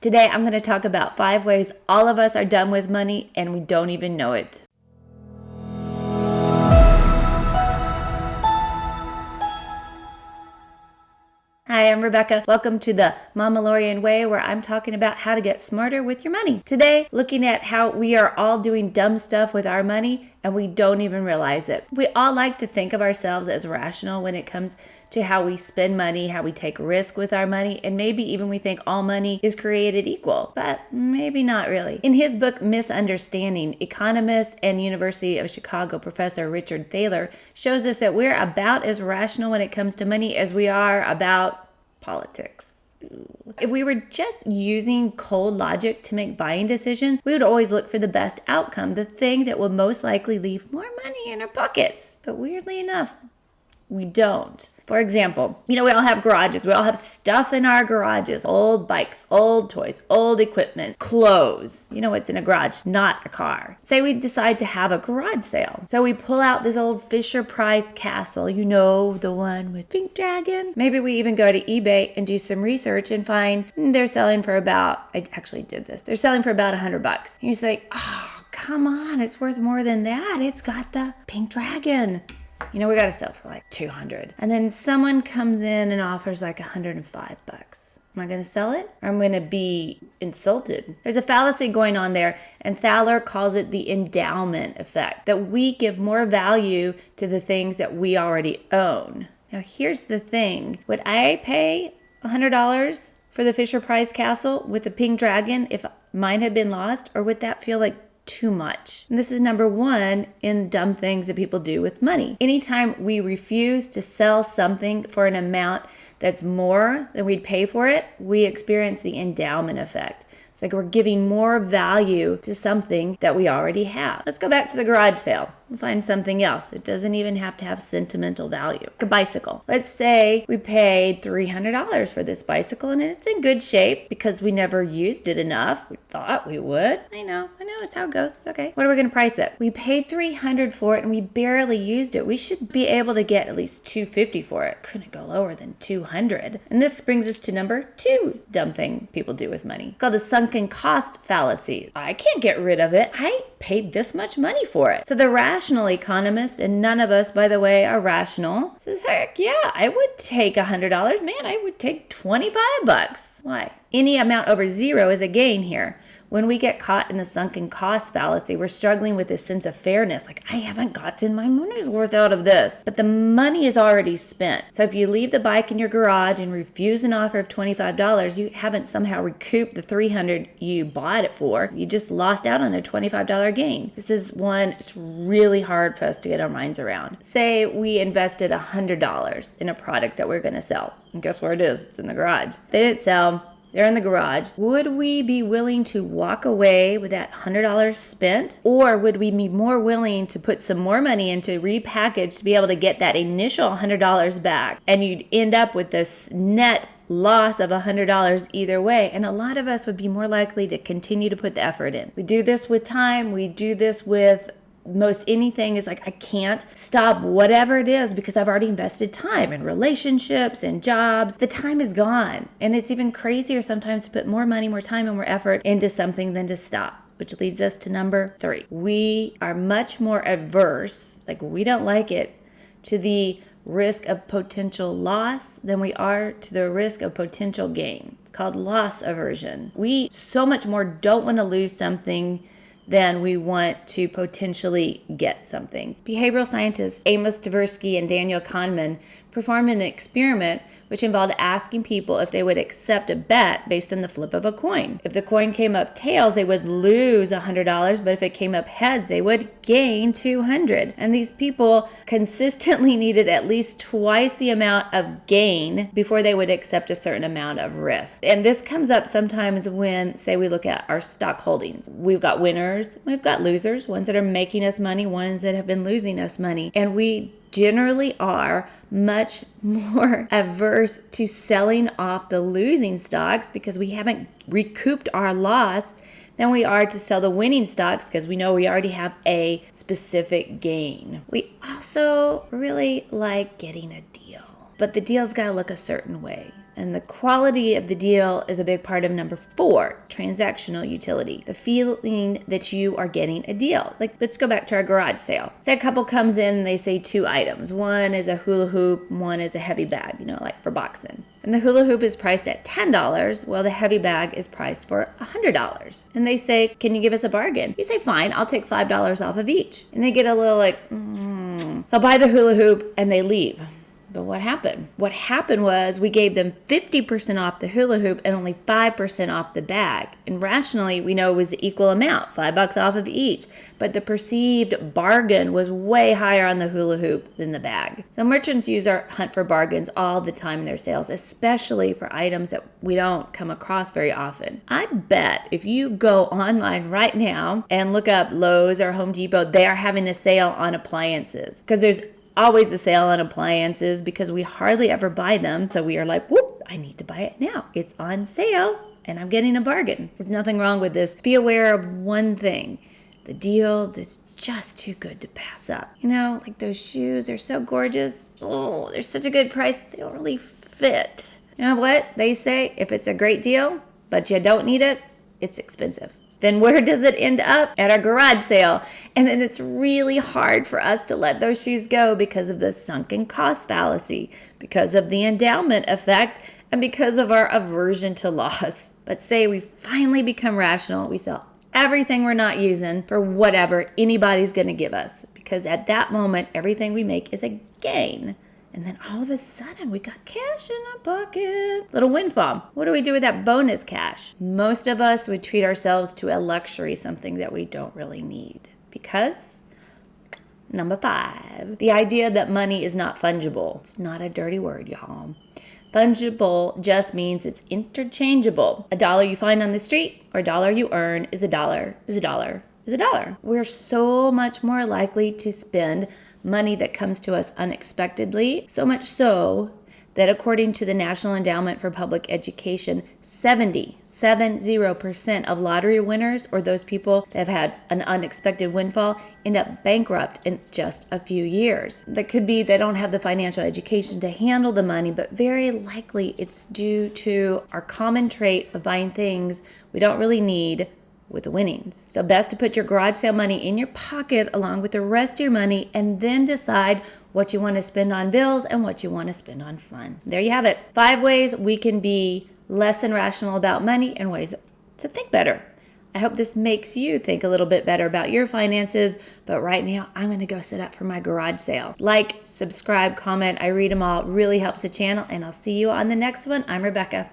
Today, I'm going to talk about 5 ways all of us are done with money and we don't even know it. Hi, I'm Rebecca. Welcome to the Mamalorian Way, where I'm talking about how to get smarter with your money. Today, looking at how we are all doing dumb stuff with our money and we don't even realize it. We all like to think of ourselves as rational when it comes to how we spend money, how we take risk with our money, and maybe even we think all money is created equal, but maybe not really. In his book, Misunderstanding, economist and University of Chicago professor Richard Thaler shows us that we're about as rational when it comes to money as we are about politics. If we were just using cold logic to make buying decisions, we would always look for the best outcome, the thing that will most likely leave more money in our pockets. But weirdly enough, we don't. For example, we all have garages. We all have stuff in our garages. Old bikes, old toys, old equipment, clothes. What's in a garage? Not a car. Say we decide to have a garage sale. So we pull out this old Fisher-Price castle, the one with pink dragon. Maybe we even go to eBay and do some research and find they're selling for about, I actually did this, they're selling for about $100. And you say, oh, come on, it's worth more than that. It's got the pink dragon. We got to sell for like $200. And then someone comes in and offers like $105. Am I going to sell it? Or I'm going to be insulted? There's a fallacy going on there, and Thaler calls it the endowment effect, that we give more value to the things that we already own. Now, here's the thing. Would I pay $100 for the Fisher-Price castle with the pink dragon if mine had been lost, or would that feel like too much? And this is number 1 in dumb things that people do with money. Anytime we refuse to sell something for an amount that's more than we'd pay for it, we experience the endowment effect. It's like we're giving more value to something that we already have. Let's go back to the garage sale. We'll find something else. It doesn't even have to have sentimental value. Like a bicycle. Let's say we paid $300 for this bicycle and it's in good shape because we never used it enough. We thought we would. I know, it's how it goes. It's okay. What are we going to price it? We paid $300 for it and we barely used it. We should be able to get at least $250 for it. Couldn't go lower than $200. And this brings us to number 2 dumb thing people do with money. It's called the sunken cost fallacy. I can't get rid of it. I paid this much money for it. So the rational economist, and none of us, by the way, are rational, says, heck yeah, I would take $100. Man, I would take $25. Why? Any amount over 0 is a gain here. When we get caught in the sunken cost fallacy, we're struggling with this sense of fairness. Like, I haven't gotten my money's worth out of this. But the money is already spent. So if you leave the bike in your garage and refuse an offer of $25, you haven't somehow recouped the $300 you bought it for. You just lost out on a $25 gain. This is one it's really hard for us to get our minds around. Say we invested $100 in a product that we're going to sell. And guess where it is? It's in the garage. They didn't sell. They're in the garage. Would we be willing to walk away with that $100 spent? Or would we be more willing to put some more money into repackage to be able to get that initial $100 back? And you'd end up with this net loss of $100 either way. And a lot of us would be more likely to continue to put the effort in. We do this with time. We do this with most anything. Is like, I can't stop whatever it is because I've already invested time in relationships and jobs. The time is gone. And it's even crazier sometimes to put more money, more time, and more effort into something than to stop. Which leads us to number 3. We are much more averse, like we don't like it, to the risk of potential loss than we are to the risk of potential gain. It's called loss aversion. We so much more don't want to lose something than we want to potentially get something. Behavioral scientists Amos Tversky and Daniel Kahneman performed an experiment which involved asking people if they would accept a bet based on the flip of a coin. If the coin came up tails, they would lose $100, but if it came up heads, they would gain $200. And these people consistently needed at least twice the amount of gain before they would accept a certain amount of risk. And this comes up sometimes when, say, we look at our stock holdings. We've got winners, we've got losers, ones that are making us money, ones that have been losing us money. And we generally are much more averse to selling off the losing stocks because we haven't recouped our loss than we are to sell the winning stocks because we know we already have a specific gain. We also really like getting a deal, but the deal's got to look a certain way. And the quality of the deal is a big part of number 4, transactional utility. The feeling that you are getting a deal. Like, let's go back to our garage sale. Say a couple comes in and they say 2 items. One is a hula hoop, one is a heavy bag, like for boxing. And the hula hoop is priced at $10, while the heavy bag is priced for $100. And they say, can you give us a bargain? You say, fine, I'll take $5 off of each. And they get a little they'll buy the hula hoop and they leave. But what happened? What happened was we gave them 50% off the hula hoop and only 5% off the bag. And rationally, we know it was the equal amount, $5 off of each. But the perceived bargain was way higher on the hula hoop than the bag. So merchants use our hunt for bargains all the time in their sales, especially for items that we don't come across very often. I bet if you go online right now and look up Lowe's or Home Depot, they are having a sale on appliances, because there's always a sale on appliances because we hardly ever buy them. So we are like, whoop, I need to buy it now. It's on sale and I'm getting a bargain. There's nothing wrong with this. Be aware of one thing. The deal that's just too good to pass up. Like those shoes, they're so gorgeous. Oh, they're such a good price. They don't really fit. You know what? They say if it's a great deal, but you don't need it, it's expensive. Then where does it end up? At our garage sale. And then it's really hard for us to let those shoes go because of the sunken cost fallacy, because of the endowment effect, and because of our aversion to loss. But say we finally become rational, we sell everything we're not using for whatever anybody's going to give us, because at that moment, everything we make is a gain. And then all of a sudden, we got cash in our pocket. Little windfall. What do we do with that bonus cash? Most of us would treat ourselves to a luxury, something that we don't really need. Because, number 5, the idea that money is not fungible. It's not a dirty word, y'all. Fungible just means it's interchangeable. A dollar you find on the street or a dollar you earn is a dollar, is a dollar, is a dollar. We're so much more likely to spend money that comes to us unexpectedly, so much so that according to the National Endowment for Public Education, 70% of lottery winners, or those people that have had an unexpected windfall, end up bankrupt in just a few years. That could be they don't have the financial education to handle the money, but very likely it's due to our common trait of buying things we don't really need with the winnings. So best to put your garage sale money in your pocket along with the rest of your money, and then decide what you want to spend on bills and what you want to spend on fun. There you have it. 5 ways we can be less irrational about money and ways to think better. I hope this makes you think a little bit better about your finances, but right now I'm going to go set up for my garage sale. Like, subscribe, comment. I read them all. It really helps the channel, and I'll see you on the next one. I'm Rebecca.